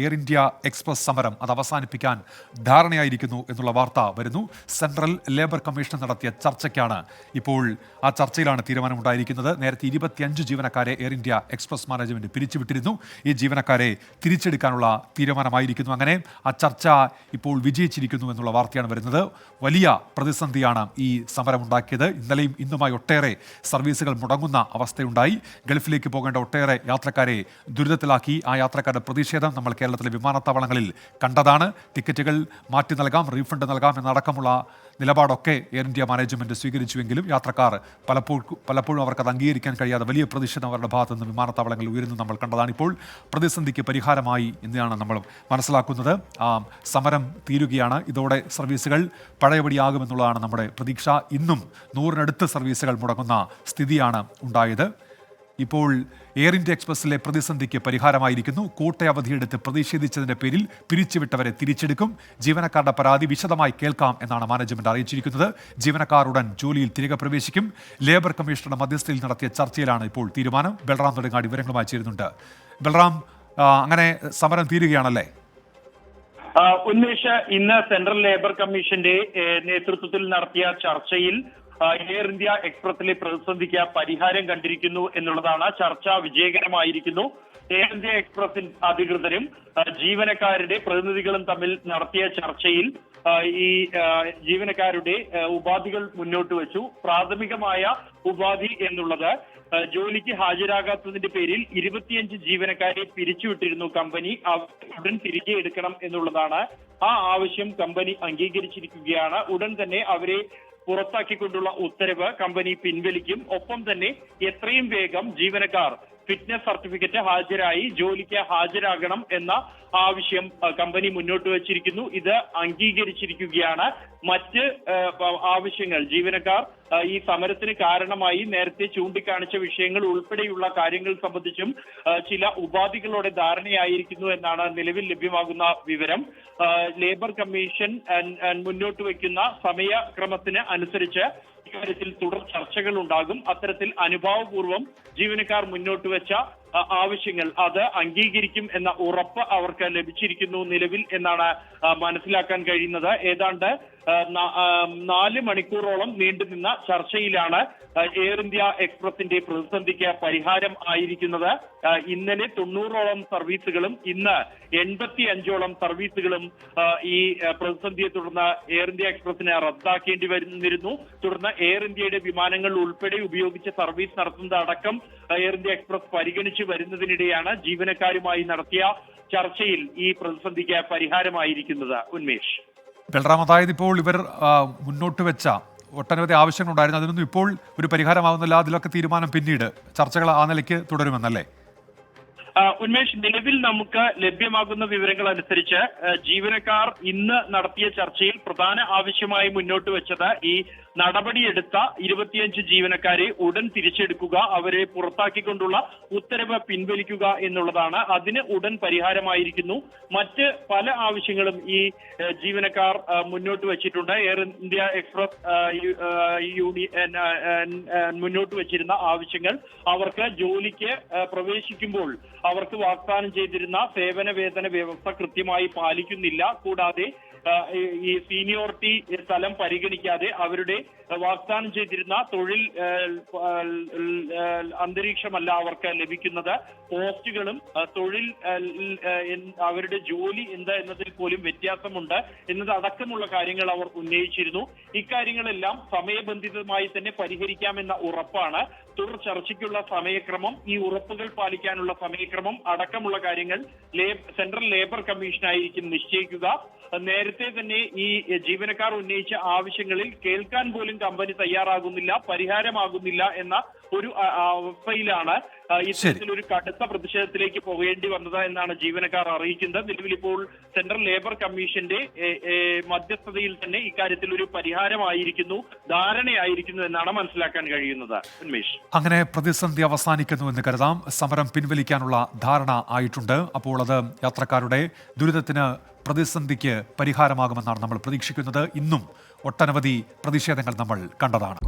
Air India express സമരം അത് അവസാനിപ്പിക്കാൻ ധാരണയായിരിക്കുന്നു എന്നുള്ള വാർത്ത വരുന്നു. സെൻട്രൽ ലേബർ കമ്മീഷൻ നടത്തിയ ചർച്ചയ്ക്കാണ് ഇപ്പോൾ ആ ചർച്ചയിലാണ് തീരുമാനമുണ്ടായിരിക്കുന്നത്. നേരത്തെ 25 ജീവനക്കാരെ എയർ ഇന്ത്യ എക്സ്പ്രസ് മാനേജ്മെന്റ് പിരിച്ചുവിട്ടിരുന്നു. ഈ ജീവനക്കാരെ തിരിച്ചെടുക്കാനുള്ള തീരുമാനമായിരിക്കുന്നു. അങ്ങനെ ആ ചർച്ച ഇപ്പോൾ വിജയിച്ചിരിക്കുന്നു എന്നുള്ള വാർത്തയാണ് വരുന്നത്. വലിയ പ്രതിസന്ധിയാണ് ഈ സമരമുണ്ടാക്കിയത്. ഇന്നലെയും ഇന്നുമായി ഒട്ടേറെ സർവീസുകൾ മുടങ്ങുന്ന അവസ്ഥയുണ്ടായി. ഗൾഫിലേക്ക് പോകേണ്ട ഒട്ടേറെ യാത്രക്കാരെ ദുരിതത്തിലാക്കി. ആ യാത്രക്കാരുടെ പ്രതിഷേധം നമ്മൾ കേരളത്തിലെ വിമാനത്താവളങ്ങളിൽ കണ്ടതാണ്. ടിക്കറ്റുകൾ മാറ്റി നൽകാം, റീഫണ്ട് നൽകാം എന്നടക്കമുള്ള നിലപാടൊക്കെ എയർ ഇന്ത്യ മാനേജ്മെന്റ് സ്വീകരിച്ചുവെങ്കിലും യാത്രക്കാർ പലപ്പോഴും അവർക്കത് അംഗീകരിക്കാൻ കഴിയാതെ വലിയ പ്രതിഷേധം അവരുടെ ഭാഗത്തു നിന്ന് വിമാനത്താവളങ്ങളിൽ ഉയരുന്നു നമ്മൾ കണ്ടതാണ്. ഇപ്പോൾ പ്രതിസന്ധിക്ക് പരിഹാരമായി എന്നാണ് നമ്മൾ മനസ്സിലാക്കുന്നത്. സമരം തീരുകയാണ്. ഇതോടെ സർവീസുകൾ പഴയപടിയാകുമെന്നുള്ളതാണ് നമ്മുടെ പ്രതീക്ഷ. ഇന്നും 100-നടുത്ത് സർവീസുകൾ മുടങ്ങുന്ന സ്ഥിതിയാണ് ഉണ്ടായത്. ഇപ്പോൾ എയർ ഇന്ത്യ എക്സ്പ്രസിലെ പ്രതിസന്ധിക്ക് പരിഹാരമായിരിക്കുന്നു. കൂട്ടയവധിയെടുത്ത് പ്രതിഷേധിച്ചതിന്റെ പേരിൽ പിരിച്ചുവിട്ടവരെ തിരിച്ചെടുക്കും. ജീവനക്കാരുടെ പരാതി വിശദമായി കേൾക്കാം എന്നാണ് മാനേജ്മെന്റ് അറിയിച്ചിരിക്കുന്നത്. ജീവനക്കാർ ഉടൻ ജോലിയിൽ തിരികെ പ്രവേശിക്കും. ലേബർ കമ്മീഷണറുടെ മധ്യസ്ഥതയിൽ നടത്തിയ ചർച്ചയിലാണ് ഇപ്പോൾ തീരുമാനം. ബൽറാം നെടുങ്ങാടി വിവരങ്ങളുമായി ചേരുന്നുണ്ട്. ബൽറാം, അങ്ങനെ സമരം തീരുകയാണല്ലേ? ഉന്മേഷ്, ഇന്ന് സെൻട്രൽ ലേബർ കമ്മീഷന്റെ നേതൃത്വത്തിൽ നടത്തിയ ചർച്ചയിൽ എയർ ഇന്ത്യ എക്സ്പ്രസിലെ പ്രതിസന്ധിക്ക് പരിഹാരം കണ്ടിരിക്കുന്നു എന്നുള്ളതാണ്. ചർച്ച വിജയകരമായിരിക്കുന്നു. എയർ ഇന്ത്യ എക്സ്പ്രസിൽ അധികൃതരും ജീവനക്കാരുടെ പ്രതിനിധികളും തമ്മിൽ നടത്തിയ ചർച്ചയിൽ ഈ ജീവനക്കാരുടെ ഉപാധികൾ മുന്നോട്ട് വെച്ചു. പ്രാഥമികമായ ഉപാധി എന്നുള്ളത് ജോലിക്ക് ഹാജരാകാത്തതിന്റെ പേരിൽ 25 ജീവനക്കാരെ പിരിച്ചുവിട്ടിരുന്നു കമ്പനി. ഉടൻ തിരികെ എടുക്കണം എന്നുള്ളതാണ്. ആ ആവശ്യം കമ്പനി അംഗീകരിച്ചിരിക്കുകയാണ്. ഉടൻ തന്നെ അവരെ പുറത്താക്കിക്കൊണ്ടുള്ള ഉത്തരവ് കമ്പനി പിൻവലിക്കും. ഒപ്പം തന്നെ എത്രയും വേഗം ജീവനക്കാർ ഫിറ്റ്നസ് സർട്ടിഫിക്കറ്റ് ഹാജരായി ജോലിക്ക് ഹാജരാകണം എന്ന ആവശ്യം കമ്പനി മുന്നോട്ട് വച്ചിരിക്കുന്നു. ഇത് അംഗീകരിച്ചിരിക്കുകയാണ്. മറ്റ് ആവശ്യങ്ങൾ ജീവനക്കാർ ഈ സമരത്തിന് കാരണമായി നേരത്തെ ചൂണ്ടിക്കാണിച്ച വിഷയങ്ങൾ ഉൾപ്പെടെയുള്ള കാര്യങ്ങൾ സംബന്ധിച്ചും ചില ഉപാധികളോടെ ധാരണയായിരിക്കുന്നു എന്നാണ് നിലവിൽ ലഭ്യമാകുന്ന വിവരം. ലേബർ കമ്മീഷൻ മുന്നോട്ട് വയ്ക്കുന്ന സമയക്രമത്തിന് അനുസരിച്ച് ഇക്കാര്യത്തിൽ തുടർ ചർച്ചകൾ ഉണ്ടാകും. അത്തരത്തിൽ അനുഭാവപൂർവ്വം ജീവനക്കാർ മുന്നോട്ട് വെച്ച ആവശ്യങ്ങൾ അത് അംഗീകരിക്കും എന്ന ഉറപ്പ് അവർക്ക് ലഭിച്ചിരിക്കുന്നു നിലവിൽ എന്നാണ് മനസ്സിലാക്കാൻ കഴിയുന്നത്. ഏതാണ്ട് 4 മണിക്കൂറോളം നീണ്ടുനിന്ന ചർച്ചയിലാണ് എയർ ഇന്ത്യ എക്സ്പ്രസിന്റെ പ്രതിസന്ധിക്ക് പരിഹാരം ആയിരിക്കുന്നത്. ഇന്നലെ 90ഓളം സർവീസുകളും ഇന്ന് 85ഓളം സർവീസുകളും ഈ പ്രതിസന്ധിയെ തുടർന്ന് എയർ ഇന്ത്യ എക്സ്പ്രസിന് റദ്ദാക്കേണ്ടി വന്നിരുന്നു. തുടർന്ന് എയർ ഇന്ത്യയുടെ വിമാനങ്ങൾ ഉൾപ്പെടെ ഉപയോഗിച്ച് സർവീസ് നടത്തുന്നത് അടക്കം എയർ ഇന്ത്യ എക്സ്പ്രസ് പരിഗണിച്ചു വരുന്നതിനിടെയാണ് ജീവനക്കാരുമായി നടത്തിയ ചർച്ചയിൽ ഈ പ്രതിസന്ധിക്ക് പരിഹാരമായിരിക്കുന്നത്. ഉന്മേഷ്, ബൽറാം, അതായത് ഇപ്പോൾ ഇവർ മുന്നോട്ട് വെച്ച ഒട്ടനവധി ആവശ്യങ്ങളുണ്ടായിരുന്നു. അതിനൊന്നും ഇപ്പോൾ ഒരു പരിഹാരമാവുന്നില്ല. അതിലൊക്കെ തീരുമാനം പിന്നീട് ചർച്ചകൾ ആ നിലയ്ക്ക് തുടരുമെന്നല്ലേ? ഉന്മേഷ്, നിലവിൽ നമുക്ക് ലഭ്യമാകുന്ന വിവരങ്ങൾ അനുസരിച്ച് ജീവനക്കാർ ഇന്ന് നടത്തിയ ചർച്ചയിൽ പ്രധാന ആവശ്യമായി മുന്നോട്ട് വെച്ചത് ഈ നടപടിയെടുത്ത 25 ജീവനക്കാരെ ഉടൻ തിരിച്ചെടുക്കുക, അവരെ പുറത്താക്കിക്കൊണ്ടുള്ള ഉത്തരവ് പിൻവലിക്കുക എന്നുള്ളതാണ്. അതിന് ഉടൻ പരിഹാരമായിരിക്കുന്നു. മറ്റ് പല ആവശ്യങ്ങളും ഈ ജീവനക്കാർ മുന്നോട്ട് വെച്ചിട്ടുണ്ട്. എയർ ഇന്ത്യ എക്സ്പ്രസ് മുന്നോട്ട് വെച്ചിരുന്ന ആവശ്യങ്ങൾ അവർക്ക് ജോലിക്ക് പ്രവേശിക്കുമ്പോൾ അവർക്ക് വാഗ്ദാനം ചെയ്തിരുന്ന സേവന വേതന വ്യവസ്ഥ കൃത്യമായി പാലിക്കുന്നില്ല. കൂടാതെ ഈ സീനിയോറിറ്റി സ്ഥലം പരിഗണിക്കാതെ അവരുടെ വാഗ്ദാനം ചെയ്തിരുന്ന തൊഴിൽ അന്തരീക്ഷമല്ല അവർക്ക് ലഭിക്കുന്നത്. പോസ്റ്റുകളും തൊഴിൽ അവരുടെ ജോലി എന്താ എന്നതിൽ പോലും വ്യത്യാസമുണ്ട് എന്നതടക്കമുള്ള കാര്യങ്ങൾ അവർ ഉന്നയിച്ചിരുന്നു. ഇക്കാര്യങ്ങളെല്ലാം സമയബന്ധിതമായി തന്നെ പരിഹരിക്കാമെന്ന ഉറപ്പാണ്. തുടർ ചർച്ചയ്ക്കുള്ള സമയക്രമം, ഈ ഉറപ്പുകൾ പാലിക്കാനുള്ള സമയക്രമം അടക്കമുള്ള കാര്യങ്ങൾ സെൻട്രൽ ലേബർ കമ്മീഷനായിരിക്കും നിശ്ചയിക്കുക. നേരത്തെ തന്നെ ഈ ജീവനക്കാർ ഉന്നയിച്ച ആവശ്യങ്ങളിൽ കേൾക്കാൻ പോലും കമ്പനി തയ്യാറാകുന്നില്ല, പരിഹാരമാകുന്നില്ല എന്ന ഒരു അവസ്ഥയിലാണ് ഇത്തരത്തിലൊരു കടുത്ത പ്രതിഷേധത്തിലേക്ക് പോകേണ്ടി വന്നത് എന്നാണ് ജീവനക്കാർ അറിയിക്കുന്നത്. നിലവിൽ ഇപ്പോൾ സെൻട്രൽ ലേബർ കമ്മീഷന്റെ മധ്യസ്ഥതയിൽ തന്നെ ഇക്കാര്യത്തിൽ ഒരു പരിഹാരമായിരിക്കുന്നു, ധാരണയായിരിക്കുന്നു എന്നാണ് മനസ്സിലാക്കാൻ കഴിയുന്നത്. ഉന്മേഷ്, അങ്ങനെ പ്രതിസന്ധി അവസാനിക്കുന്നു എന്ന് കരുതാം. സമരം പിൻവലിക്കാനുള്ള ധാരണ ആയിട്ടുണ്ട്. അപ്പോൾ അത് യാത്രക്കാരുടെ ദുരിതത്തിന്, പ്രതിസന്ധിക്ക് പരിഹാരമാകുമെന്നാണ് നമ്മൾ പ്രതീക്ഷിക്കുന്നത്. ഇന്നും ഒട്ടനവധി പ്രതിഷേധങ്ങൾ നമ്മൾ കണ്ടതാണ്.